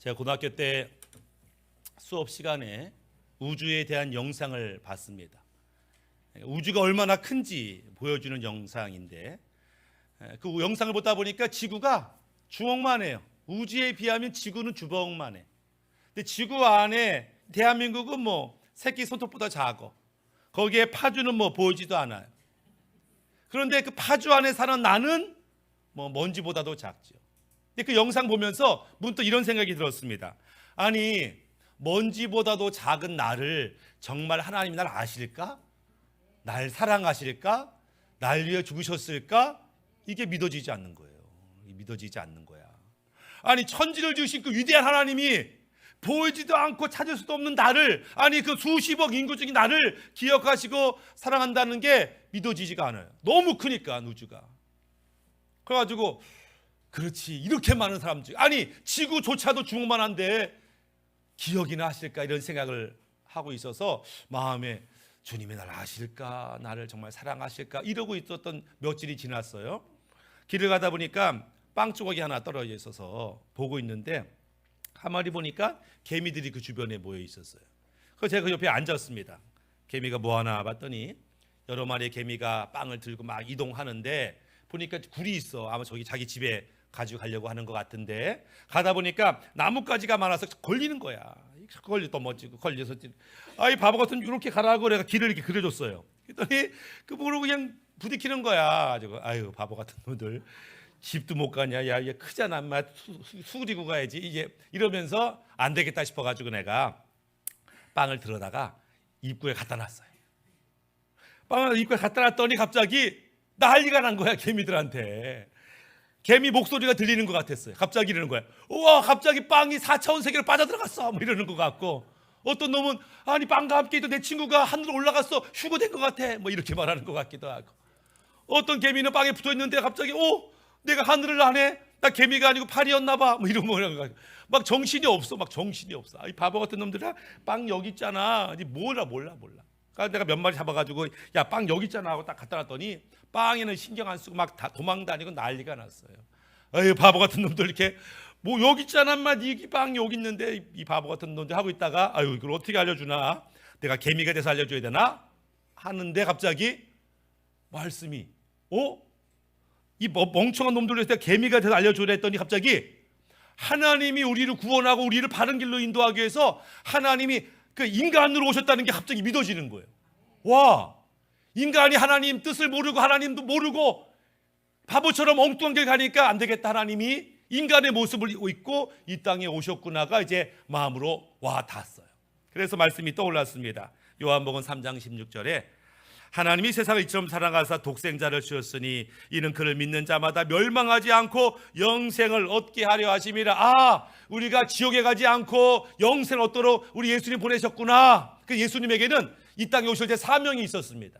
제가 고등학교 때 수업 시간에 우주에 대한 영상을 봤습니다. 우주가 얼마나 큰지 보여주는 영상인데 그 영상을 보다 보니까 지구가 주먹만 해요. 우주에 비하면 지구는 주먹만 해. 근데 지구 안에 대한민국은 뭐 새끼 손톱보다 작고 거기에 파주는 뭐 보이지도 않아요. 그런데 그 파주 안에 사는 나는 뭐 먼지보다도 작죠. 근데 그 영상 보면서 문득 이런 생각이 들었습니다. 아니 먼지보다도 작은 나를 정말 하나님이 날 아실까? 날 사랑하실까? 날 위해 죽으셨을까? 이게 믿어지지 않는 거예요. 믿어지지 않는 거야. 아니 천지를 지으신 그 위대한 하나님이 보이지도 않고 찾을 수도 없는 나를, 아니 그 수십억 인구 중에 나를 기억하시고 사랑한다는 게 믿어지지가 않아요. 너무 크니까 우주가. 그래가지고 그렇지, 이렇게 많은 사람들, 아니 지구조차도 주먹만 한데 기억이나 하실까, 이런 생각을 하고 있어서 마음에 주님이 날 아실까, 나를 정말 사랑하실까 이러고 있었던 며칠이 지났어요. 길을 가다 보니까 빵 조각이 하나 떨어져 있어서 보고 있는데 가만히 보니까 개미들이 그 주변에 모여 있었어요. 그래서 제가 그 옆에 앉았습니다. 개미가 뭐 하나 봤더니 여러 마리의 개미가 빵을 들고 막 이동하는데 보니까 굴이 있어. 아마 저기 자기 집에 가지고 가려고 하는 것 같은데 가다 보니까 나뭇가지가 많아서 걸리는 거야. 걸리 또 멋지고 걸려서 아이 바보 같은 이렇게 가라고 내가 길을 이렇게 그려줬어요. 그랬더니 그 모르고 그냥 부딪히는 거야. 가지고 아유 바보 같은 놈들 집도 못 가냐, 야 이게 크잖아, 인마 수그리고 가야지 이게, 이러면서 안 되겠다 싶어가지고 내가 빵을 들어다가 입구에 갖다 놨어요. 빵을 입구에 갖다 놨더니 갑자기 난리가 난 거야. 개미들한테 개미 목소리가 들리는 것 같았어요. 갑자기 이러는 거야. 우와, 갑자기 빵이 4차원 세계로 빠져들어갔어, 뭐 이러는 것 같고, 어떤 놈은 아니 빵과 함께 있던 내 친구가 하늘로 올라갔어, 휴거된 것 같아, 뭐 이렇게 말하는 것 같기도 하고, 어떤 개미는 빵에 붙어있는데 갑자기 내가 하늘을 나네, 나 개미가 아니고 파리였나 봐, 뭐 이런 거. 막 정신이 없어, 막 정신이 없어. 이 바보 같은 놈들아, 빵 여기 있잖아. 아니 몰라. 그러니까 내가 몇 마리 잡아가지고 야 빵 여기 있잖아 하고 딱 갖다 놨더니 빵에는 신경 안 쓰고 막 다 도망 다니고 난리가 났어요. 아유 바보 같은 놈들, 이렇게 뭐 여기 있잖아, 인마 이 빵 여기 있는데, 이 바보 같은 놈들 하고 있다가 아유 이걸 어떻게 알려주나, 내가 개미가 돼서 알려줘야 되나 하는데 갑자기 말씀이 이 멍청한 놈들을 내가 개미가 돼서 알려줘야 했더니 갑자기 하나님이 우리를 구원하고 우리를 바른 길로 인도하기 위해서 하나님이 그 인간으로 오셨다는 게 갑자기 믿어지는 거예요. 와, 인간이 하나님 뜻을 모르고 하나님도 모르고 바보처럼 엉뚱한 길 가니까 안 되겠다, 하나님이 인간의 모습을 입고 이 땅에 오셨구나가 이제 마음으로 와 닿았어요. 그래서 말씀이 떠올랐습니다. 요한복음 3장 16절에 하나님이 세상을 이처럼 사랑하사 독생자를 주셨으니 이는 그를 믿는 자마다 멸망하지 않고 영생을 얻게 하려 하심이라. 우리가 지옥에 가지 않고 영생을 얻도록 우리 예수님 보내셨구나. 그 예수님에게는 이 땅에 오실 때 사명이 있었습니다.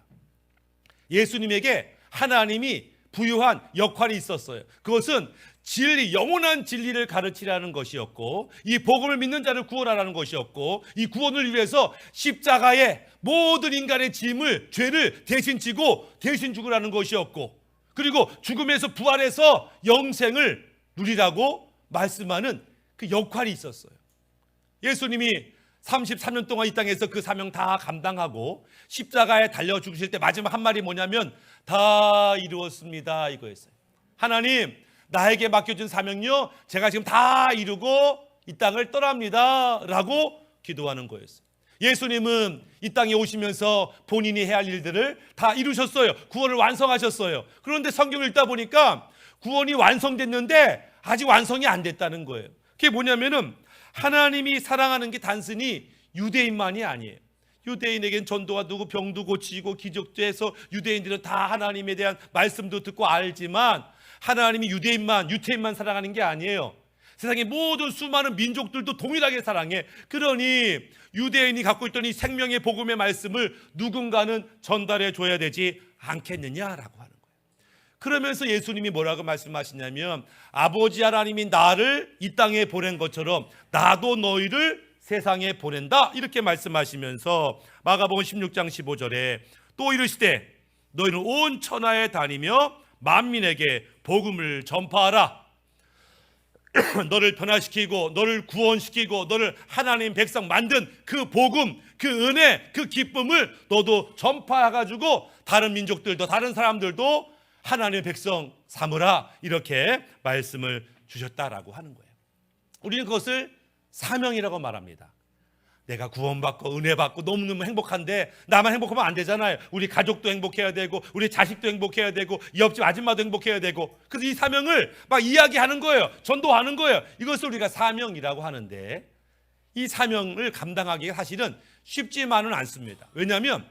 예수님에게 하나님이 부여한 역할이 있었어요. 그것은 진리, 영원한 진리를 가르치라는 것이었고, 이 복음을 믿는 자를 구원하라는 것이었고, 이 구원을 위해서 십자가에 모든 인간의 짐을, 죄를 대신 지고 대신 죽으라는 것이었고, 그리고 죽음에서 부활해서 영생을 누리라고 말씀하는 그 역할이 있었어요. 예수님이 33년 동안 이 땅에서 그 사명 다 감당하고 십자가에 달려 죽으실 때 마지막 한 말이 뭐냐면 다 이루었습니다, 이거였어요. 하나님, 나에게 맡겨준 사명요, 제가 지금 다 이루고 이 땅을 떠납니다 라고 기도하는 거였어요. 예수님은 이 땅에 오시면서 본인이 해야 할 일들을 다 이루셨어요. 구원을 완성하셨어요. 그런데 성경을 읽다 보니까 구원이 완성됐는데 아직 완성이 안 됐다는 거예요. 그게 뭐냐면은 하나님이 사랑하는 게 단순히 유대인만이 아니에요. 유대인에겐 전도가 누구 병도 고치고 기적도 해서 유대인들은 다 하나님에 대한 말씀도 듣고 알지만 하나님이 유태인만 사랑하는 게 아니에요. 세상의 모든 수많은 민족들도 동일하게 사랑해. 그러니 유대인이 갖고 있던 이 생명의 복음의 말씀을 누군가는 전달해 줘야 되지 않겠느냐라고 하는 거예요. 그러면서 예수님이 뭐라고 말씀하시냐면 아버지 하나님이 나를 이 땅에 보낸 것처럼 나도 너희를 세상에 보낸다, 이렇게 말씀하시면서 마가복음 16장 15절에 또 이르시되 너희는 온 천하에 다니며 만민에게 복음을 전파하라. 너를 변화시키고 너를 구원시키고 너를 하나님 백성 만든 그 복음, 그 은혜, 그 기쁨을 너도 전파해가지고 다른 민족들도 다른 사람들도 하나님의 백성 삼으라, 이렇게 말씀을 주셨다라고 하는 거예요. 우리는 그것을 사명이라고 말합니다. 내가 구원받고 은혜받고 너무너무 행복한데 나만 행복하면 안 되잖아요. 우리 가족도 행복해야 되고 우리 자식도 행복해야 되고 옆집 아줌마도 행복해야 되고, 그래서 이 사명을 막 이야기하는 거예요. 전도하는 거예요. 이것을 우리가 사명이라고 하는데, 이 사명을 감당하기가 사실은 쉽지만은 않습니다. 왜냐하면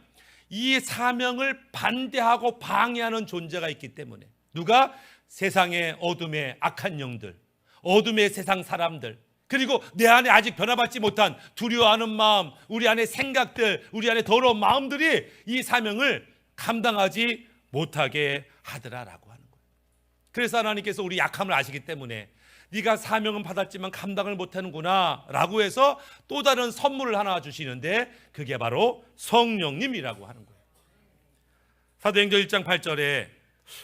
이 사명을 반대하고 방해하는 존재가 있기 때문에. 누가? 세상의 어둠의 악한 영들, 어둠의 세상 사람들, 그리고 내 안에 아직 변화받지 못한 두려워하는 마음, 우리 안에 생각들, 우리 안에 더러운 마음들이 이 사명을 감당하지 못하게 하더라라고 하는 거예요. 그래서 하나님께서 우리 약함을 아시기 때문에 네가 사명은 받았지만 감당을 못하는구나 라고 해서 또 다른 선물을 하나 주시는데, 그게 바로 성령님이라고 하는 거예요. 사도행전 1장 8절에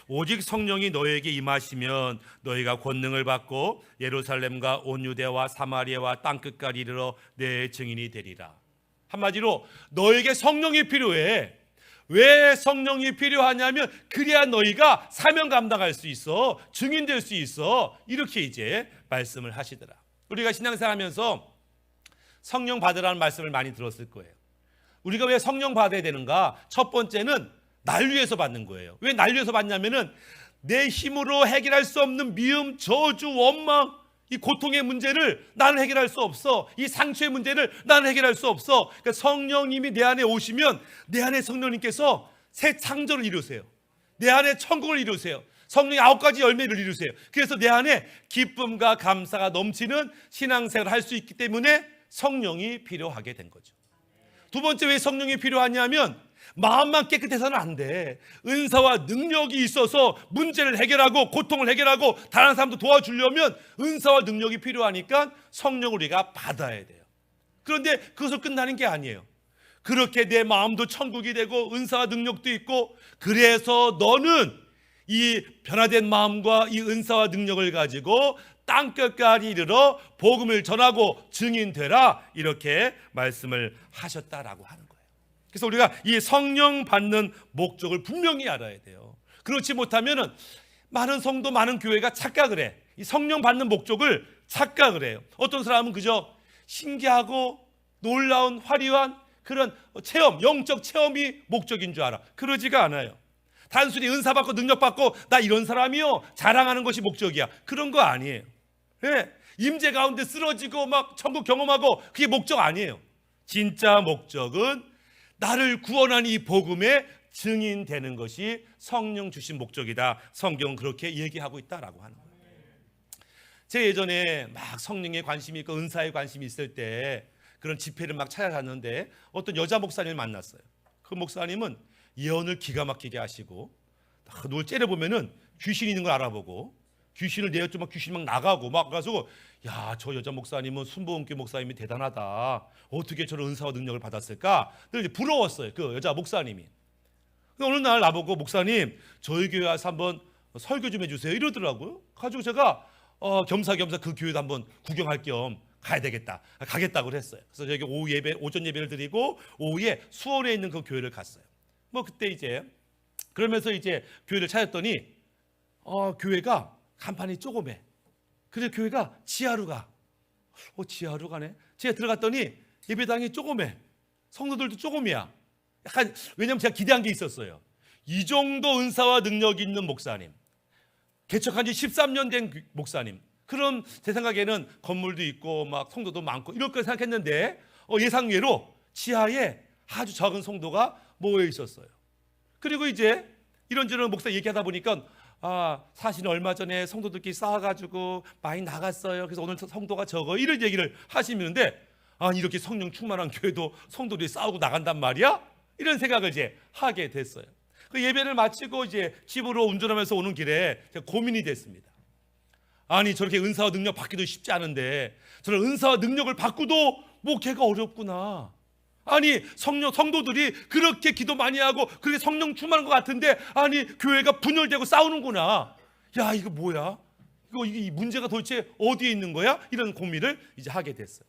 오직 성령이 너에게 임하시면 너희가 권능을 받고 예루살렘과 온 유대와 사마리아와 땅끝까지 이르러 내 증인이 되리라. 한마디로 너에게 성령이 필요해. 왜 성령이 필요하냐면 그래야 너희가 사명 감당할 수 있어, 증인될 수 있어, 이렇게 이제 말씀을 하시더라. 우리가 신앙생활하면서 성령 받으라는 말씀을 많이 들었을 거예요. 우리가 왜 성령 받아야 되는가? 첫 번째는 날 위해서 받는 거예요. 왜 날 위해서 받냐면은 내 힘으로 해결할 수 없는 미움, 저주, 원망, 이 고통의 문제를 나는 해결할 수 없어. 이 상처의 문제를 나는 해결할 수 없어. 그러니까 성령님이 내 안에 오시면 내 안에 성령님께서 새 창조를 이루세요. 내 안에 천국을 이루세요. 성령의 9가지 열매를 이루세요. 그래서 내 안에 기쁨과 감사가 넘치는 신앙생활을 할 수 있기 때문에 성령이 필요하게 된 거죠. 두 번째, 왜 성령이 필요하냐면 마음만 깨끗해서는 안 돼. 은사와 능력이 있어서 문제를 해결하고 고통을 해결하고 다른 사람도 도와주려면 은사와 능력이 필요하니까 성령을 우리가 받아야 돼요. 그런데 그것을 끝나는 게 아니에요. 그렇게 내 마음도 천국이 되고 은사와 능력도 있고, 그래서 너는 이 변화된 마음과 이 은사와 능력을 가지고 땅끝까지 이르러 복음을 전하고 증인되라, 이렇게 말씀을 하셨다라고 하는 거예요. 그래서 우리가 이 성령 받는 목적을 분명히 알아야 돼요. 그렇지 못하면은 많은 성도, 많은 교회가 착각을 해. 이 성령 받는 목적을 착각을 해요. 어떤 사람은 그저 신기하고 놀라운 화려한 그런 체험, 영적 체험이 목적인 줄 알아. 그러지가 않아요. 단순히 은사 받고 능력 받고 나 이런 사람이요 자랑하는 것이 목적이야. 그런 거 아니에요. 네. 임재 가운데 쓰러지고 막 천국 경험하고 그게 목적 아니에요. 진짜 목적은 나를 구원한 이 복음의 증인되는 것이 성령 주신 목적이다. 성경은 그렇게 얘기하고 있다라고 하는 거예요. 제 예전에 막 성령에 관심이 있고 은사에 관심이 있을 때 그런 집회를 막 찾아갔는데 어떤 여자 목사님을 만났어요. 그 목사님은 예언을 기가 막히게 하시고 누굴 째려보면은 귀신 있는 걸 알아보고 귀신을 내어줘 막 귀신 막 나가고 막 가지고 야, 저 여자 목사님은 순복음교회 목사님이 대단하다. 어떻게 저런 은사와 능력을 받았을까? 늘 부러웠어요. 그 여자 목사님이. 어느 날 나보고 목사님 저희 교회 와서 한번 설교 좀 해주세요 이러더라고요. 가지고 제가 겸사겸사 그 교회도 한번 구경할 겸 가야 되겠다. 가겠다고 했어요. 그래서 저기 오전 예배를 드리고 오후에 수원에 있는 그 교회를 갔어요. 뭐 그때 이제 그러면서 이제 교회를 찾았더니 교회가 간판이 조그매. 근데 교회가 지하로 가. 지하로 가네. 제가 들어갔더니 예배당이 조그매. 성도들도 조금이야. 약간 왜냐면 제가 기대한 게 있었어요. 이 정도 은사와 능력이 있는 목사님, 개척한 지 13년 된 목사님, 그럼 제 생각에는 건물도 있고 막 성도도 많고 이럴 거 생각했는데 예상외로 지하에 아주 적은 성도가 모여 있었어요. 그리고 이제 이런저런 목사 얘기하다 보니까 사실은 얼마 전에 성도들끼리 싸워가지고 많이 나갔어요. 그래서 오늘 성도가 적어. 이런 얘기를 하시는데 이렇게 성령 충만한 교회도 성도들이 싸우고 나간단 말이야? 이런 생각을 이제 하게 됐어요. 그 예배를 마치고 이제 집으로 운전하면서 오는 길에 제가 고민이 됐습니다. 아니 저렇게 은사와 능력 받기도 쉽지 않은데 저런 은사와 능력을 받고도 목회가 어렵구나. 아니 성도들이 그렇게 기도 많이 하고 그렇게 성령 충만한 것 같은데 아니 교회가 분열되고 싸우는구나. 야 이거 뭐야? 이 문제가 도대체 어디에 있는 거야? 이런 고민을 이제 하게 됐어요.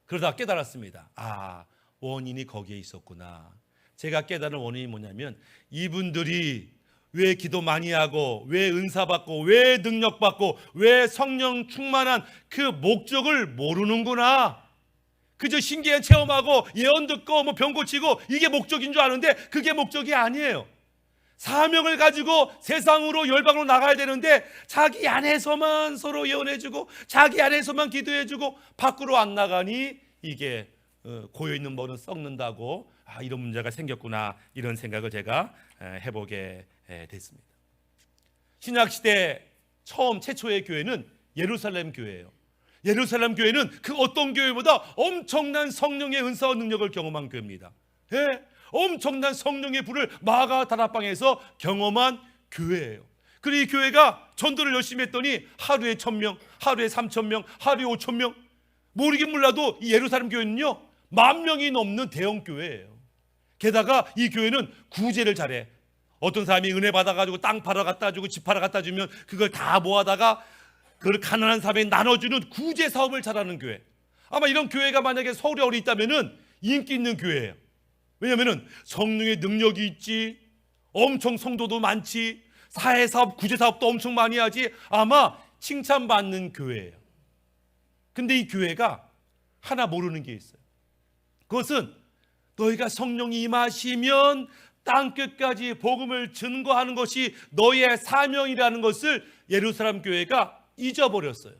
그러다 깨달았습니다. 아, 원인이 거기에 있었구나. 제가 깨달은 원인이 뭐냐면 이분들이 왜 기도 많이 하고 왜 은사 받고 왜 능력 받고 왜 성령 충만한 그 목적을 모르는구나. 그저 신기한 체험하고 예언 듣고 뭐 병 고치고 이게 목적인 줄 아는데 그게 목적이 아니에요. 사명을 가지고 세상으로 열방으로 나가야 되는데 자기 안에서만 서로 예언해주고 자기 안에서만 기도해주고 밖으로 안 나가니 이게 고여있는 머리는 썩는다고 이런 문제가 생겼구나 이런 생각을 제가 해보게 됐습니다. 신약시대 최초의 교회는 예루살렘 교회예요. 예루살렘 교회는 그 어떤 교회보다 엄청난 성령의 은사와 능력을 경험한 교회입니다. 엄청난 성령의 불을 마가 다락방에서 경험한 교회예요. 그리고 이 교회가 전도를 열심히 했더니 하루에 1,000명, 하루에 3,000명, 하루에 5,000명. 모르긴 몰라도 이 예루살렘 교회는요 10,000명이 넘는 대형 교회예요. 게다가 이 교회는 구제를 잘해. 어떤 사람이 은혜 받아가지고 땅 팔아 갖다 주고 집 팔아 갖다 주면 그걸 다 모아다가 그걸 가난한 사람에 나눠주는 구제 사업을 잘하는 교회. 아마 이런 교회가 만약에 서울에 어디 있다면은 인기 있는 교회예요. 왜냐하면 성령의 능력이 있지, 엄청 성도도 많지, 사회사업, 구제사업도 엄청 많이 하지, 아마 칭찬받는 교회예요. 근데 이 교회가 하나 모르는 게 있어요. 그것은 너희가 성령이 임하시면 땅끝까지 복음을 증거하는 것이 너희의 사명이라는 것을 예루살렘 교회가 잊어버렸어요.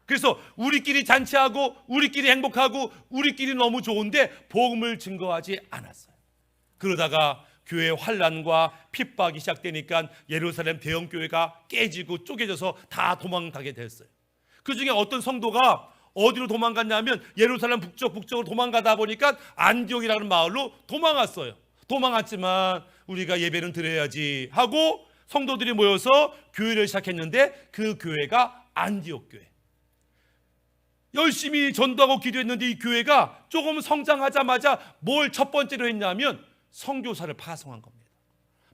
그래서 우리끼리 잔치하고 우리끼리 행복하고 우리끼리 너무 좋은데 복음을 증거하지 않았어요. 그러다가 교회 환난과 핍박이 시작되니까 예루살렘 대형 교회가 깨지고 쪼개져서 다 도망가게 됐어요. 그 중에 어떤 성도가 어디로 도망갔냐면 예루살렘 북쪽으로 도망가다 보니까 안디옥이라는 마을로 도망갔어요. 도망갔지만 우리가 예배는 드려야지 하고 성도들이 모여서 교회를 시작했는데 그 교회가 안디옥 교회. 열심히 전도하고 기도했는데 이 교회가 조금 성장하자마자 뭘 첫 번째로 했냐면 선교사를 파송한 겁니다.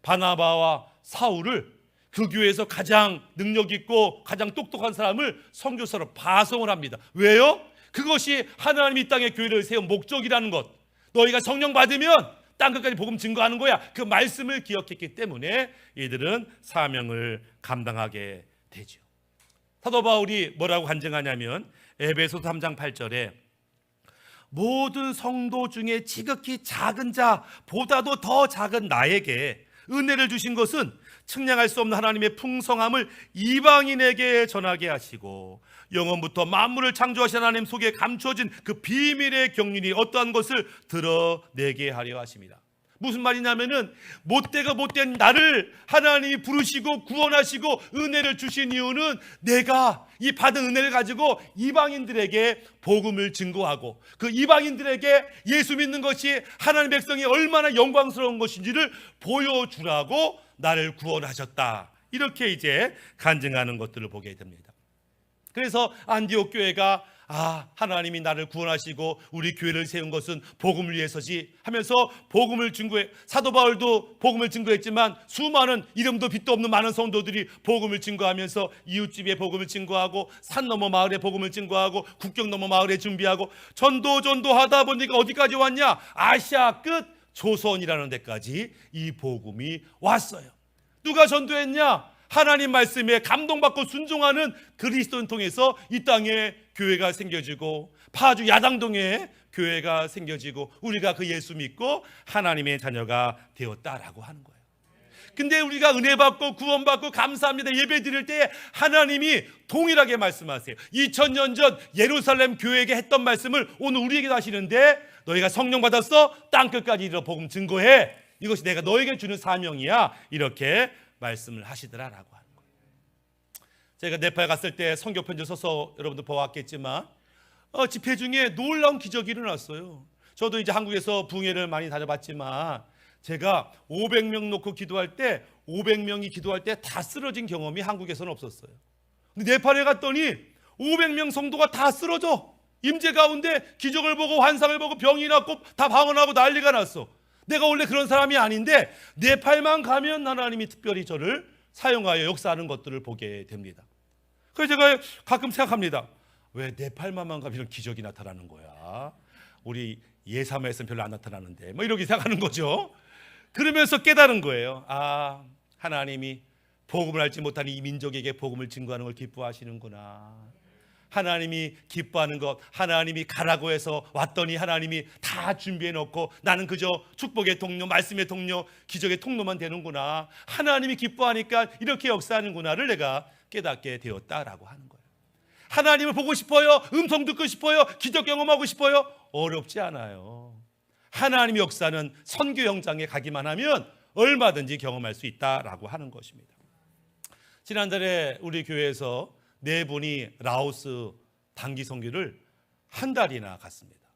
바나바와 사울을 그 교회에서 가장 능력 있고 가장 똑똑한 사람을 선교사로 파송을 합니다. 왜요? 그것이 하나님이 이 땅에 교회를 세운 목적이라는 것. 너희가 성령 받으면 땅끝까지 복음 증거하는 거야. 그 말씀을 기억했기 때문에 이들은 사명을 감당하게 되죠. 사도 바울이 뭐라고 간증하냐면 에베소서 3장 8절에 모든 성도 중에 지극히 작은 자보다도 더 작은 나에게 은혜를 주신 것은 측량할 수 없는 하나님의 풍성함을 이방인에게 전하게 하시고 영원부터 만물을 창조하신 하나님 속에 감추어진 그 비밀의 경륜이 어떠한 것을 드러내게 하려 하십니다. 무슨 말이냐면은 못되고 못된 나를 하나님이 부르시고 구원하시고 은혜를 주신 이유는 내가 이 받은 은혜를 가지고 이방인들에게 복음을 증거하고 그 이방인들에게 예수 믿는 것이 하나님 백성이 얼마나 영광스러운 것인지를 보여주라고 나를 구원하셨다. 이렇게 이제 간증하는 것들을 보게 됩니다. 그래서 안디옥 교회가 하나님이 나를 구원하시고 우리 교회를 세운 것은 복음을 위해서지 하면서 복음을 증거해. 사도 바울도 복음을 증거했지만 수많은 이름도 빛도 없는 많은 성도들이 복음을 증거하면서 이웃집에 복음을 증거하고 산 너머 마을에 복음을 증거하고 국경 너머 마을에 준비하고 전도하다 보니까 어디까지 왔냐? 아시아 끝 조선이라는 데까지 이 복음이 왔어요. 누가 전도했냐? 하나님 말씀에 감동받고 순종하는 그리스도인 통해서 이 땅에 교회가 생겨지고 파주 야당동에 교회가 생겨지고 우리가 그 예수 믿고 하나님의 자녀가 되었다라고 하는 거예요. 근데 우리가 은혜 받고 구원받고 감사합니다 예배 드릴 때 하나님이 동일하게 말씀하세요. 2000년 전 예루살렘 교회에게 했던 말씀을 오늘 우리에게도 하시는데 너희가 성령 받았어? 땅끝까지 이르러 복음 증거해. 이것이 내가 너에게 주는 사명이야. 이렇게 말씀을 하시더라라고 하는 거예요. 제가 네팔 갔을 때 선교 편지 써서 여러분들 보았겠지만 집회 중에 놀라운 기적이 일어났어요. 저도 이제 한국에서 부흥회를 많이 다녀봤지만 제가 500명 놓고 기도할 때 500명이 기도할 때 다 쓰러진 경험이 한국에서는 없었어요. 근데 네팔에 갔더니 500명 성도가 다 쓰러져. 임재 가운데 기적을 보고 환상을 보고 병이 낫고 다 방언하고 난리가 났어. 내가 원래 그런 사람이 아닌데 네팔만 가면 하나님이 특별히 저를 사용하여 역사하는 것들을 보게 됩니다. 그래서 제가 가끔 생각합니다. 왜 네팔만 가면 이런 기적이 나타나는 거야? 우리 예사마에서는 별로 안 나타나는데 뭐 이렇게 생각하는 거죠. 그러면서 깨달은 거예요. 아, 하나님이 복음을 알지 못한 이 민족에게 복음을 증거하는 걸 기뻐하시는구나. 하나님이 기뻐하는 것, 하나님이 가라고 해서 왔더니 하나님이 다 준비해 놓고 나는 그저 축복의 통로, 말씀의 통로, 기적의 통로만 되는구나. 하나님이 기뻐하니까 이렇게 역사하는구나를 내가 깨닫게 되었다라고 하는 거예요. 하나님을 보고 싶어요? 음성 듣고 싶어요? 기적 경험하고 싶어요? 어렵지 않아요. 하나님의 역사는 선교 현장에 가기만 하면 얼마든지 경험할 수 있다라고 하는 것입니다. 지난달에 우리 교회에서 4분이 라오스 단기 선교를 한 달이나 갔습니다.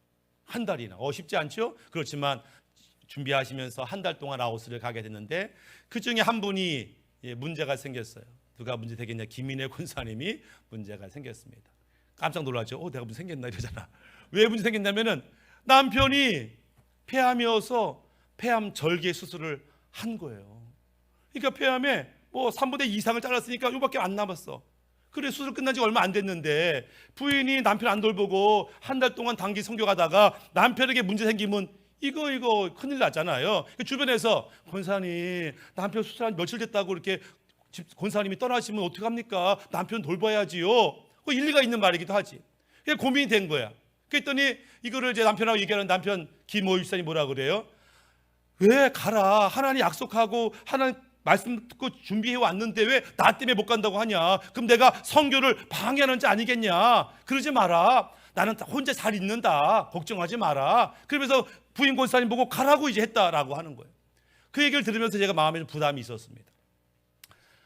한 달이나. 쉽지 않죠? 그렇지만 준비하시면서 한 달 동안 라오스를 가게 됐는데 그 중에 한 분이 문제가 생겼어요. 누가 문제 되겠냐? 김인혜 권사님이 문제가 생겼습니다. 깜짝 놀랐죠. 내가 문제 생겼나 이러잖아. 왜 문제 생겼냐면은 남편이 폐암이어서 폐암 절개 수술을 한 거예요. 그러니까 폐암에 3분의 2 이상을 잘랐으니까 이거밖에 안 남았어. 그래, 수술 끝난 지 얼마 안 됐는데 부인이 남편 안 돌보고 한 달 동안 단기 선교 가다가 남편에게 문제 생기면 이거 큰일 나잖아요. 주변에서 권사님 남편 수술한 며칠 됐다고 이렇게 권사님이 떠나시면 어떡합니까? 남편 돌봐야지요. 일리가 있는 말이기도 하지. 그게 고민이 된 거야. 그랬더니 이거를 제 남편하고 얘기하는 남편 김호유 집사님이 뭐라 그래요? 왜 가라. 하나님 약속하고 하나님 말씀 듣고 준비해 왔는데 왜 나 때문에 못 간다고 하냐? 그럼 내가 선교를 방해하는 자 아니겠냐? 그러지 마라. 나는 혼자 잘 있는다. 걱정하지 마라. 그러면서 부인 권사님 보고 가라고 이제 했다라고 하는 거예요. 그 얘기를 들으면서 제가 마음에 좀 부담이 있었습니다.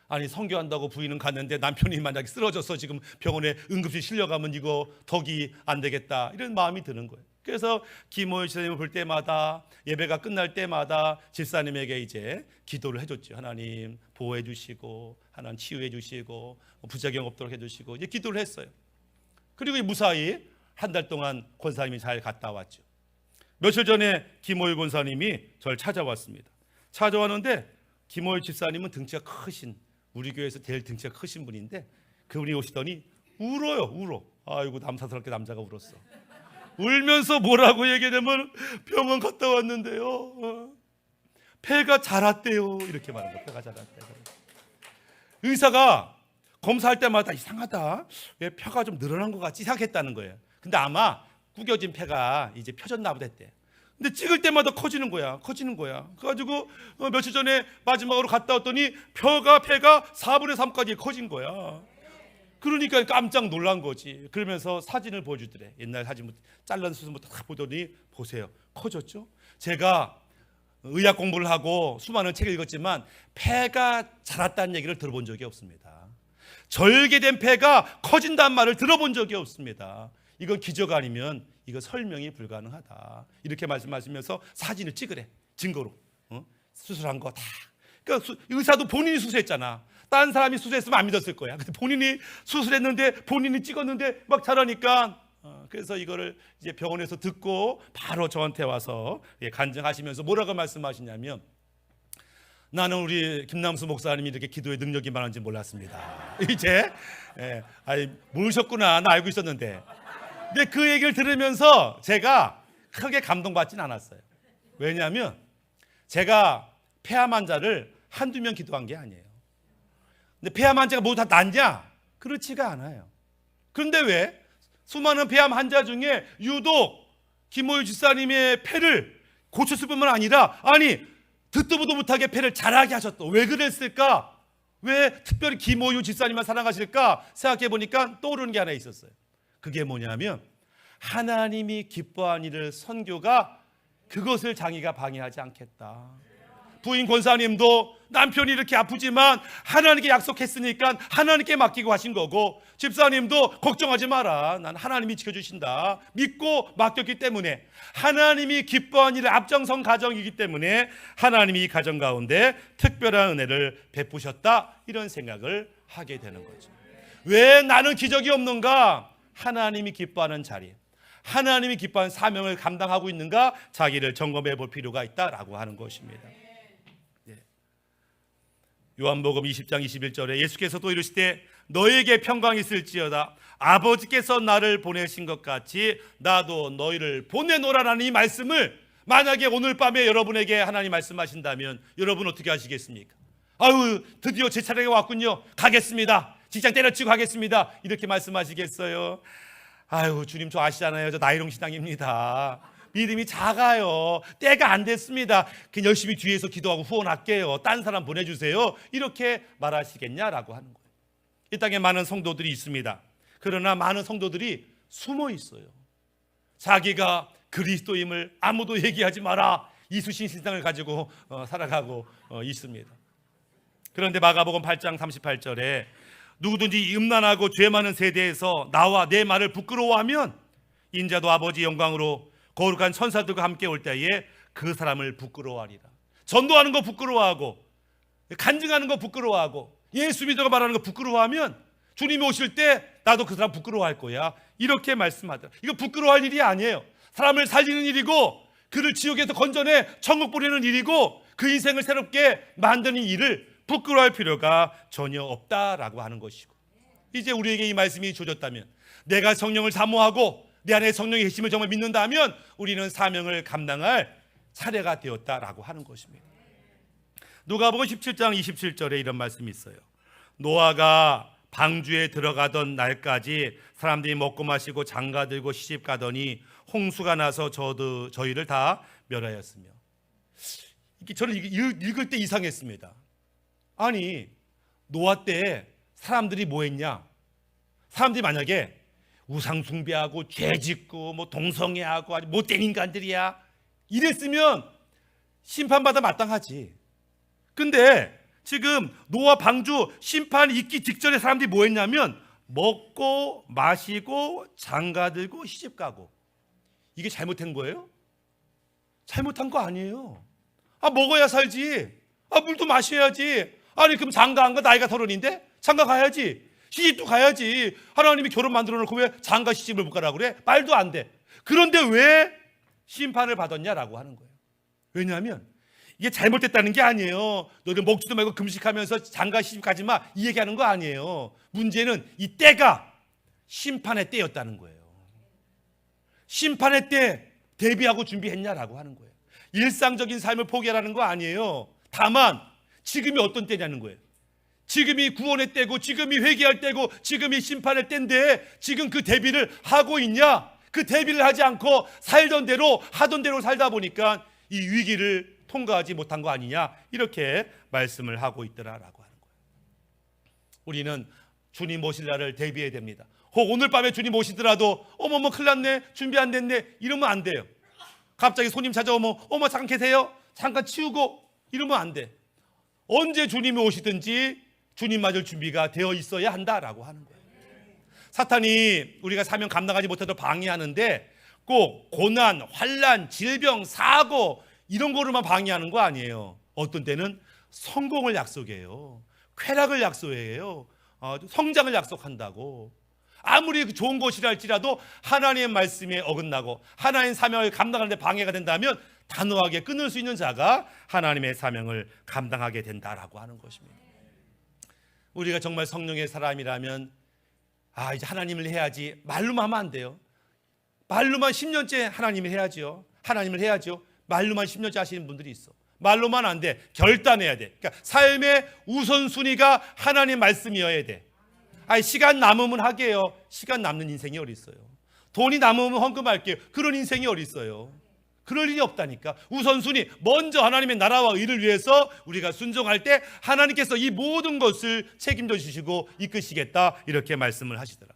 아니, 선교한다고 부인은 갔는데 남편이 만약에 쓰러져서 지금 병원에 응급실 실려가면 이거 덕이 안 되겠다, 이런 마음이 드는 거예요. 그래서 김호유 집사님을 볼 때마다, 예배가 끝날 때마다 집사님에게 이제 기도를 해줬죠. 하나님 보호해 주시고, 하나님 치유해 주시고, 부작용 없도록 해주시고, 이제 기도를 했어요. 그리고 무사히 한 달 동안 권사님이 잘 갔다 왔죠. 며칠 전에 김호유 권사님이 저를 찾아왔습니다. 찾아왔는데 김호유 집사님은 등치가 크신, 우리 교회에서 제일 등치가 크신 분인데 그분이 오시더니 울어요. 울어. 아이고, 남사스럽게 남자가 울었어. 울면서 뭐라고 얘기하냐면 병원 갔다 왔는데요, 폐가 자랐대요. 이렇게 말한 거예요. 폐가 자랐대요. 의사가 검사할 때마다 이상하다, 왜 폐가 좀 늘어난 것 같지 생각했다는 거예요. 근데 아마 구겨진 폐가 이제 펴졌나 보다 했대. 근데 찍을 때마다 커지는 거야. 그래가지고 며칠 전에 마지막으로 갔다 왔더니 폐가 4분의 3까지 커진 거야. 그러니까 깜짝 놀란 거지. 그러면서 사진을 보여주더래. 옛날 사진, 잘라낸 수술부터 다 보더니 보세요, 커졌죠. 제가 의학 공부를 하고 수많은 책을 읽었지만 폐가 자랐다는 얘기를 들어본 적이 없습니다. 절개된 폐가 커진다는 말을 들어본 적이 없습니다. 이건 기적 아니면 이거 설명이 불가능하다, 이렇게 말씀하시면서 사진을 찍으래. 증거로. 수술한 거 다. 그러니까 의사도 본인이 수술했잖아. 다른 사람이 수술했으면 안 믿었을 거야. 근데 본인이 수술했는데, 본인이 찍었는데 막 자라니까, 그래서 이거를 이제 병원에서 듣고 바로 저한테 와서 간증하시면서 뭐라고 말씀하시냐면, 나는 우리 김남수 목사님이 이렇게 기도에 능력이 많은지 몰랐습니다. 이제 모르셨구나. 나 알고 있었는데. 근데 그 얘기를 들으면서 제가 크게 감동받진 않았어요. 왜냐하면 제가 폐암 환자를 한두 명 기도한 게 아니에요. 근데 폐암 환자가 모두 다 낫냐? 그렇지가 않아요. 그런데 왜 수많은 폐암 환자 중에 유독 김호유 집사님의 폐를 고쳤을 뿐만 아니라, 아니 듣도 보도 못하게 폐를 자라게 하셨다. 왜 그랬을까? 왜 특별히 김호유 집사님만 사랑하실까 생각해 보니까 떠오르는 게 하나 있었어요. 그게 뭐냐면, 하나님이 기뻐한 일을 선교가 그것을 자기가 방해하지 않겠다. 부인 권사님도 남편이 이렇게 아프지만 하나님께 약속했으니까 하나님께 맡기고 하신 거고, 집사님도 걱정하지 마라, 난 하나님이 지켜주신다 믿고 맡겼기 때문에, 하나님이 기뻐한 일을 앞장선 가정이기 때문에 하나님이 이 가정 가운데 특별한 은혜를 베푸셨다, 이런 생각을 하게 되는 거죠. 왜 나는 기적이 없는가? 하나님이 기뻐하는 자리, 하나님이 기뻐하는 사명을 감당하고 있는가, 자기를 점검해 볼 필요가 있다라고 하는 것입니다. 요한복음 20장 21절에 예수께서 또 이르시되 너에게 평강이 있을지어다. 아버지께서 나를 보내신 것 같이 나도 너희를 보내노라라는 이 말씀을 만약에 오늘 밤에 여러분에게 하나님 말씀하신다면 여러분 어떻게 하시겠습니까? 아유, 드디어 제 차례가 왔군요. 가겠습니다. 직장 때려치고 가겠습니다. 이렇게 말씀하시겠어요? 아유, 주님 저 아시잖아요. 저 나이롱 신앙입니다. 믿음이 작아요. 때가 안 됐습니다. 그냥 열심히 뒤에서 기도하고 후원할게요. 딴 사람 보내주세요. 이렇게 말하시겠냐라고 하는 거예요. 이 땅에 많은 성도들이 있습니다. 그러나 많은 성도들이 숨어 있어요. 자기가 그리스도임을 아무도 얘기하지 마라, 이수신 신상을 가지고 살아가고 있습니다. 그런데 마가복음 8장 38절에 누구든지 음란하고 죄 많은 세대에서 나와 내 말을 부끄러워하면 인자도 아버지 영광으로 거룩한 천사들과 함께 올 때에 그 사람을 부끄러워하리라. 전도하는 거 부끄러워하고 간증하는 거 부끄러워하고 예수 믿어가 말하는 거 부끄러워하면 주님이 오실 때 나도 그 사람 부끄러워할 거야. 이렇게 말씀하더라. 이거 부끄러워할 일이 아니에요. 사람을 살리는 일이고 그를 지옥에서 건져내 천국 보내는 일이고 그 인생을 새롭게 만드는 일을 부끄러워할 필요가 전혀 없다라고 하는 것이고, 이제 우리에게 이 말씀이 주어졌다면, 내가 성령을 사모하고 내 안에 성령의 계심을 정말 믿는다면 우리는 사명을 감당할 차례가 되었다라고 하는 것입니다. 누가복음 17장 27절에 이런 말씀이 있어요. 노아가 방주에 들어가던 날까지 사람들이 먹고 마시고 장가들고 시집가더니 홍수가 나서 저희를 다 멸하였으며. 저는 읽을 때 이상했습니다. 아니, 노아 때 사람들이 뭐 했냐? 사람들이 만약에 우상 숭배하고 죄 짓고 뭐 동성애하고 아주 못된 인간들이야 이랬으면 심판받아 마땅하지. 근데 지금 노아 방주 심판 있기 직전에 사람들이 뭐 했냐면 먹고 마시고 장가들고 시집가고. 이게 잘못한 거예요? 잘못한 거 아니에요. 먹어야 살지. 물도 마셔야지. 아니 그럼 장가한 거 나이가 30인데 장가 가야지. 시집도 가야지. 하나님이 결혼 만들어 놓고 왜 장가 시집을 못 가라고 그래? 말도 안 돼. 그런데 왜 심판을 받았냐라고 하는 거예요. 왜냐하면 이게 잘못됐다는 게 아니에요. 너희들 먹지도 말고 금식하면서 장가 시집 가지 마, 이 얘기하는 거 아니에요. 문제는 이 때가 심판의 때였다는 거예요. 심판의 때 대비하고 준비했냐라고 하는 거예요. 일상적인 삶을 포기하라는 거 아니에요. 다만 지금이 어떤 때냐는 거예요. 지금이 구원의 때고 지금이 회개할 때고 지금이 심판의 때인데 지금 그 대비를 하고 있냐? 그 대비를 하지 않고 살던 대로 하던 대로 살다 보니까 이 위기를 통과하지 못한 거 아니냐, 이렇게 말씀을 하고 있더라라고 하는 거예요. 우리는 주님 오실 날을 대비해야 됩니다. 혹 오늘 밤에 주님 오시더라도 어머머 큰일 났네, 준비 안 됐네, 이러면 안 돼요. 갑자기 손님 찾아오면 어머 잠깐 계세요, 잠깐 치우고, 이러면 안 돼. 언제 주님이 오시든지 주님 맞을 준비가 되어 있어야 한다라고 하는 거예요. 사탄이 우리가 사명 감당하지 못해도 방해하는데 꼭 고난, 환난, 질병, 사고 이런 거로만 방해하는 거 아니에요. 어떤 때는 성공을 약속해요. 쾌락을 약속해요. 성장을 약속한다고. 아무리 좋은 것이라 할지라도 하나님의 말씀에 어긋나고 하나님의 사명을 감당하는 데 방해가 된다면 단호하게 끊을 수 있는 자가 하나님의 사명을 감당하게 된다라고 하는 것입니다. 우리가 정말 성령의 사람이라면 이제 하나님을 해야지, 말로만 하면 안 돼요. 말로만 10년째 하나님을 해야지요. 하나님을 해야죠. 말로만 10년째 하시는 분들이 있어. 말로만 안 돼. 결단해야 돼. 그러니까 삶의 우선순위가 하나님 말씀이어야 돼. 시간 남으면 하게요. 시간 남는 인생이 어디 있어요. 돈이 남으면 헌금할게요. 그런 인생이 어디 있어요. 그럴 일이 없다니까. 우선순위, 먼저 하나님의 나라와 의를 위해서 우리가 순종할 때 하나님께서 이 모든 것을 책임져 주시고 이끄시겠다, 이렇게 말씀을 하시더라.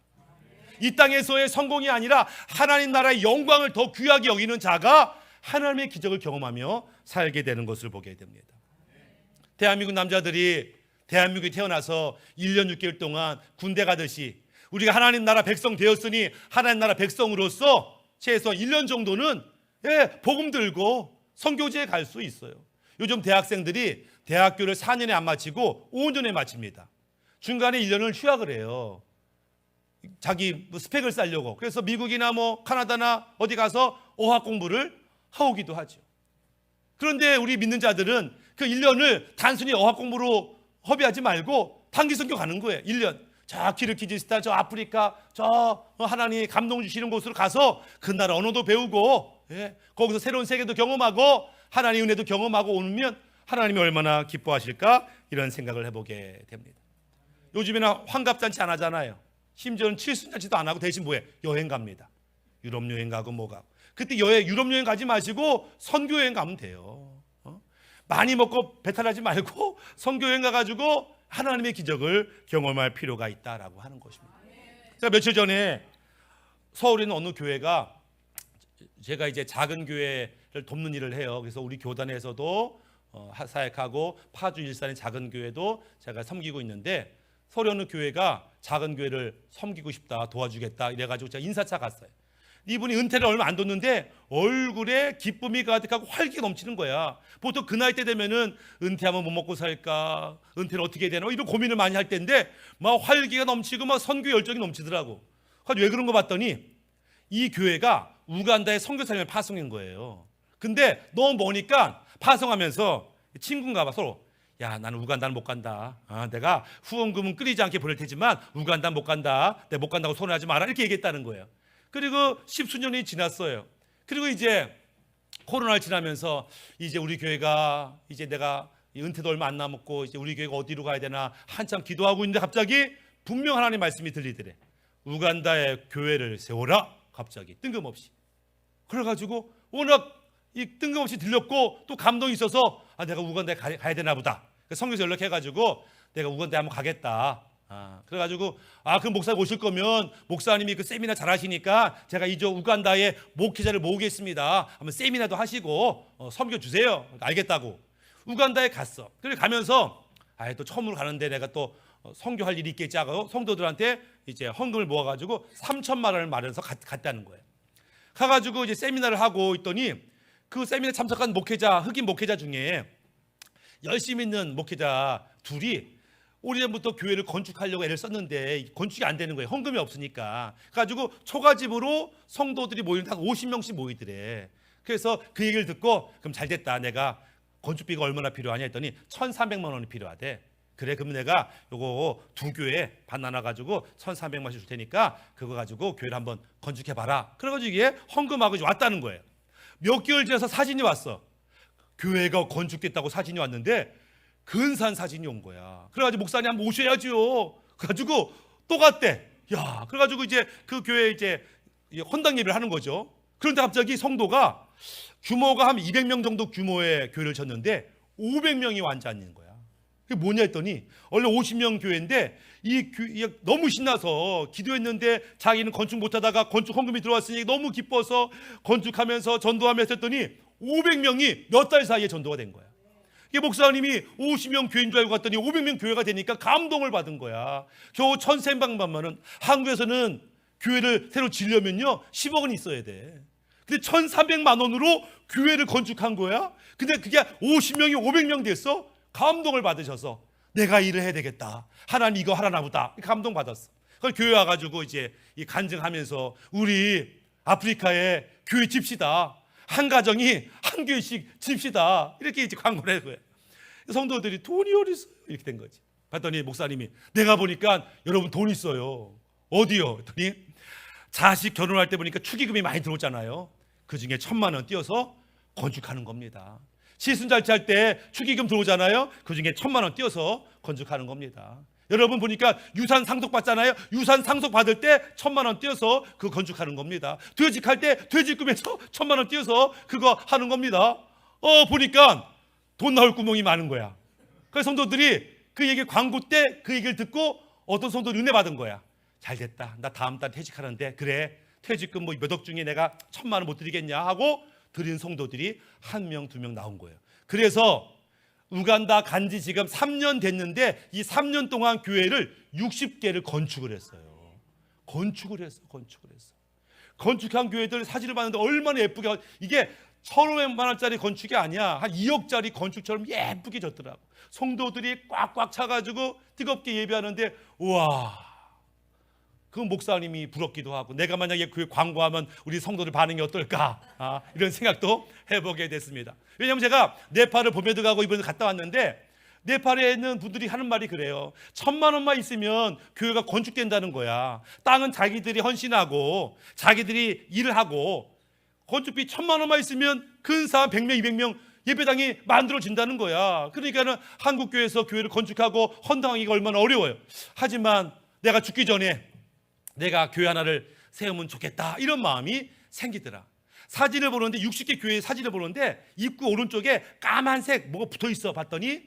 이 땅에서의 성공이 아니라 하나님 나라의 영광을 더 귀하게 여기는 자가 하나님의 기적을 경험하며 살게 되는 것을 보게 됩니다. 대한민국 남자들이 대한민국에 태어나서 1년 6개월 동안 군대 가듯이 우리가 하나님 나라 백성 되었으니 하나님 나라 백성으로서 최소 1년 정도는 복음 들고 선교지에 갈 수 있어요. 요즘 대학생들이 대학교를 4년에 안 마치고 5년에 마칩니다. 중간에 1년을 휴학을 해요. 자기 스펙을 쌓으려고. 그래서 미국이나 카나다나 어디 가서 어학 공부를 하오기도 하죠. 그런데 우리 믿는 자들은 그 1년을 단순히 어학 공부로 허비하지 말고 단기 선교 가는 거예요. 1년. 저 키르기즈스탄, 저 아프리카, 저 하나님이 감동 주시는 곳으로 가서 그 나라 언어도 배우고, 거기서 새로운 세계도 경험하고 하나님의 은혜도 경험하고 오면 하나님이 얼마나 기뻐하실까, 이런 생각을 해보게 됩니다. 요즘에는 환갑잔치 안 하잖아요. 심지어는 칠순잔치도 안 하고 대신 뭐해? 여행 갑니다. 유럽 여행 가고 뭐 가고. 그때 유럽 여행 가지 마시고 선교 여행 가면 돼요. 많이 먹고 배탈나지 말고 선교 여행 가가지고 하나님의 기적을 경험할 필요가 있다라고 하는 것입니다. 제가 며칠 전에 서울에 있는 어느 교회가, 제가 이제 작은 교회를 돕는 일을 해요. 그래서 우리 교단에서도 사역하고 파주 일산의 작은 교회도 제가 섬기고 있는데, 서울에 어느 교회가 작은 교회를 섬기고 싶다, 도와주겠다 이래가지고 제가 인사차 갔어요. 이분이 은퇴를 얼마 안 뒀는데 얼굴에 기쁨이 가득하고 활기가 넘치는 거야. 보통 그 나이 때 되면은 은퇴하면 뭐 먹고 살까, 은퇴를 어떻게 해야 되나 이런 고민을 많이 할 때인데 막 활기가 넘치고 막 선교 열정이 넘치더라고. 그래서 왜 그런 거 봤더니 이 교회가 우간다에 선교사님을 파송한 거예요. 근데 너무 머니까 파송하면서 친구인가 봐, 서로 야, 나는 우간다는 못 간다. 내가 후원금은 끊이지 않게 보낼 테지만 우간다는 못 간다. 내가 못 간다고 손해하지 마라, 이렇게 얘기했다는 거예요. 그리고 십수년이 지났어요. 그리고 이제 코로나를 지나면서 이제 우리 교회가 이제 내가 은퇴도 얼마 안 남았고 이제 우리 교회가 어디로 가야 되나 한참 기도하고 있는데 갑자기 분명 하나님 말씀이 들리더래. 우간다에 교회를 세워라. 갑자기 뜬금없이. 그래가지고 워낙 이 뜬금없이 들렸고 또 감동이 있어서 내가 우간다에 가야 되나 보다. 성교에서 연락해가지고 내가 우간다에 한번 가겠다. 그래가지고 그 목사님 오실 거면 목사님이 그 세미나 잘하시니까 제가 이제 우간다에 목회자를 모으겠습니다. 한번 세미나도 하시고 섬겨 주세요. 알겠다고 우간다에 갔어. 그래 가면서 또 처음으로 가는데 내가 또 선교할 일이 있겠지 하고 성도들한테 이제 헌금을 모아가지고 3천만 원을 마련해서 갔다는 거예요. 가가지고 이제 세미나를 하고 있더니 그 세미나 참석한 목회자, 흑인 목회자 중에 열심히 있는 목회자 둘이 오래전부터 교회를 건축하려고 애를 썼는데 건축이 안 되는 거예요. 헌금이 없으니까. 그래가지고 초가집으로 성도들이 모이는데 한 50명씩 모이더래. 그래서 그 얘기를 듣고 그럼 잘 됐다. 내가 건축비가 얼마나 필요하냐 했더니 1,300만 원이 필요하대. 그래, 그럼 내가 요거 두 교회 반 나눠가지고 1,300만 원씩 줄 테니까 그거 가지고 교회를 한번 건축해봐라. 그래가지고 이게 헌금하고 왔다는 거예요. 몇 개월 지나서 사진이 왔어. 교회가 건축됐다고 사진이 왔는데 근사한 사진이 온 거야. 그래가지고 목사님 한번 오셔야죠. 그래가지고 또 갔대. 야, 그래가지고 이제 그 교회에 이제 헌당 예배를 하는 거죠. 그런데 갑자기 성도가 규모가 한 200명 정도 규모의 교회를 졌는데 500명이 앉아 있는 거야. 그게 뭐냐 했더니 원래 50명 교회인데 너무 신나서 기도했는데 자기는 건축 못하다가 건축 헌금이 들어왔으니 너무 기뻐서 건축하면서 전도하면서 했더니 500명이 몇 달 사이에 전도가 된 거야. 이 목사님이 50명 교회인 줄 알고 갔더니 500명 교회가 되니까 감동을 받은 거야. 겨우 1,300만 원은, 한국에서는 교회를 새로 지으려면요 10억 원 있어야 돼. 근데 1,300만 원으로 교회를 건축한 거야. 근데 그게 50명이 500명 됐어. 감동을 받으셔서 내가 일을 해야 되겠다. 하나님 이거 하라나 보다. 감동 받았어. 그걸 교회 와가지고 이제 간증하면서 우리 아프리카에 교회 집시다. 한 가정이 한 교회씩 집시다. 이렇게 이제 광고를 한 거예요. 성도들이 돈이 어디 있어요? 이렇게 된 거지. 봤더니 목사님이 내가 보니까 여러분 돈 있어요. 어디요? 했더니 자식 결혼할 때 보니까 축의금이 많이 들어오잖아요. 그 중에 1,000만 원 띄어서 건축하는 겁니다. 시순잔치 할 때 축의금 들어오잖아요. 그 중에 1,000만 원 띄어서 건축하는 겁니다. 여러분 보니까 유산 상속 받잖아요. 유산 상속 받을 때 1,000만 원 띄어서 그거 건축하는 겁니다. 퇴직할 때 퇴직금에서 1,000만 원 띄어서 그거 하는 겁니다. 보니까 돈 나올 구멍이 많은 거야. 그래서 성도들이 그 얘기 광고 때 그 얘기를 듣고 어떤 성도들이 은혜 받은 거야. 잘 됐다. 나 다음 달 퇴직하는데 그래 퇴직금 뭐 몇 억 중에 내가 1,000만 원 못 드리겠냐 하고 드린 성도들이 1명, 2명 나온 거예요. 그래서 우간다 간지 지금 3년 됐는데 이 3년 동안 교회를 60개를 건축을 했어요. 건축을 했어. 건축한 교회들 사진을 봤는데 얼마나 예쁘게, 이게 1,500만 원짜리 건축이 아니야. 한 2억짜리 건축처럼 예쁘게 졌더라고. 성도들이 꽉꽉 차가지고 뜨겁게 예배하는데 우와, 그 목사님이 부럽기도 하고 내가 만약에 그 광고하면 우리 성도들 반응이 어떨까, 이런 생각도 해보게 됐습니다. 왜냐하면 제가 네팔을 봄에도 가고 이번에 갔다 왔는데 네팔에 있는 분들이 하는 말이 그래요. 1,000만 원만 있으면 교회가 건축된다는 거야. 땅은 자기들이 헌신하고 자기들이 일을 하고 건축비 1,000만 원만 있으면 근사한 100명, 200명 예배당이 만들어진다는 거야. 그러니까는 한국 교회에서 교회를 건축하고 헌당하기가 얼마나 어려워요. 하지만 내가 죽기 전에 내가 교회 하나를 세우면 좋겠다, 이런 마음이 생기더라. 사진을 보는데 60개 교회 사진을 보는데 입구 오른쪽에 까만색 뭐가 붙어 있어 봤더니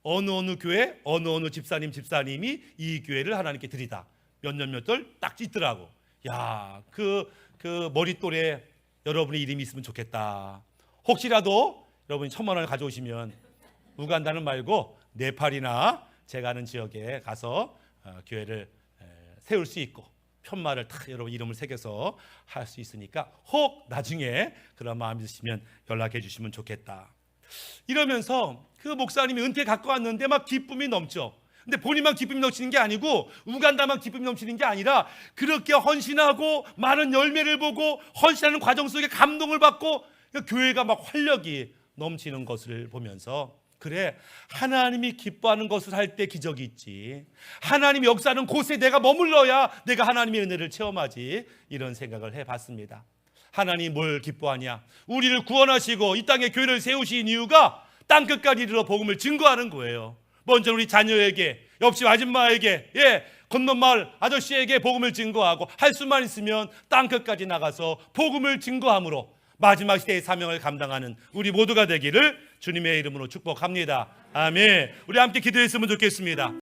어느 교회 어느 집사님이 이 교회를 하나님께 드리다 몇 년 몇 월 딱 있더라고. 야, 그 머릿돌에 여러분의 이름이 있으면 좋겠다. 혹시라도 여러분이 1,000만 원을 가져오시면 우간다는 말고 네팔이나 제가 아는 지역에 가서 교회를 세울 수 있고 편말을 다 여러분 이름을 새겨서 할 수 있으니까 혹 나중에 그런 마음이 드시면 연락해 주시면 좋겠다. 이러면서 그 목사님이 은퇴 가까웠는데 막 기쁨이 넘쳐. 근데 본인만 기쁨이 넘치는 게 아니고 우간다만 기쁨이 넘치는 게 아니라 그렇게 헌신하고 많은 열매를 보고 헌신하는 과정 속에 감동을 받고 교회가 막 활력이 넘치는 것을 보면서 그래, 하나님이 기뻐하는 것을 할 때 기적이 있지. 하나님이 역사하는 곳에 내가 머물러야 내가 하나님의 은혜를 체험하지. 이런 생각을 해봤습니다. 하나님 뭘 기뻐하냐? 우리를 구원하시고 이 땅에 교회를 세우신 이유가 땅끝까지 이르러 복음을 증거하는 거예요. 먼저 우리 자녀에게, 옆집 아줌마에게, 건넌 마을 아저씨에게 복음을 증거하고 할 수만 있으면 땅끝까지 나가서 복음을 증거함으로 마지막 시대의 사명을 감당하는 우리 모두가 되기를 주님의 이름으로 축복합니다. 아멘. 우리 함께 기도했으면 좋겠습니다.